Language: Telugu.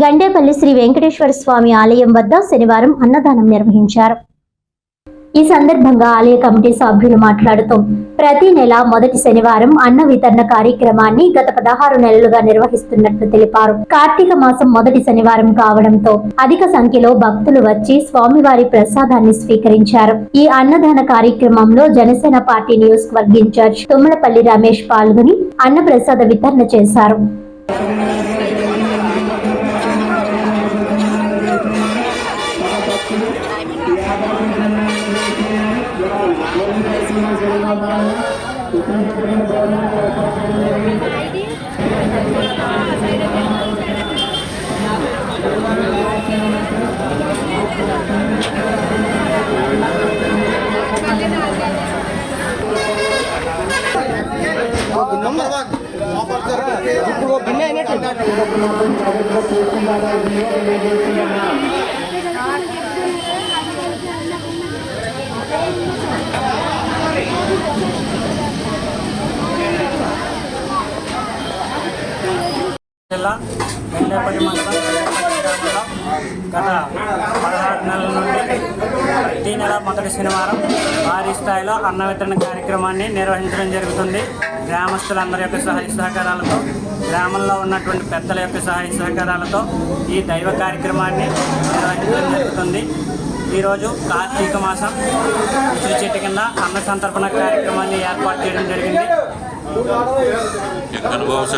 గండేపల్లి శ్రీ వెంకటేశ్వర స్వామి ఆలయం వద్ద శనివారం అన్నదానం నిర్వహించారు. ఈ సందర్భంగా ఆలయ కమిటీ సభ్యులు మాట్లాడుతూ ప్రతి నెల మొదటి శనివారం అన్న వితరణ కార్యక్రమాన్ని గత 16 నెలలుగా నిర్వహిస్తున్నట్లు తెలిపారు. కార్తీక మాసం మొదటి శనివారం కావడంతో అధిక సంఖ్యలో భక్తులు వచ్చి స్వామివారి ప్రసాదాన్ని స్వీకరించారు. ఈ అన్నదాన కార్యక్రమంలో జనసేన పార్టీ నియోజకవర్గ ఇన్ఛార్జ్ తుమ్మలపల్లి రమేష్ పాల్గొని అన్న ప్రసాద వితరణ చేశారు. జిల్లా గండేపల్లి మండలం గ్రామంలో గత 16 నెలల నుండి ప్రతి నెల మొదటి శనివారం భారీ స్థాయిలో అన్న వితరణ కార్యక్రమాన్ని నిర్వహించడం జరుగుతుంది. గ్రామస్తులందరి యొక్క సహాయ సహకారాలతో, గ్రామంలో ఉన్నటువంటి పెద్దల యొక్క సహాయ సహకారాలతో ఈ దైవ కార్యక్రమాన్ని నిర్వహించడం జరుగుతుంది. ఈరోజు కార్తీక మాసం ఉసిరి చెట్టు కింద అన్న సంతర్పణ కార్యక్రమాన్ని ఏర్పాటు చేయడం జరిగింది.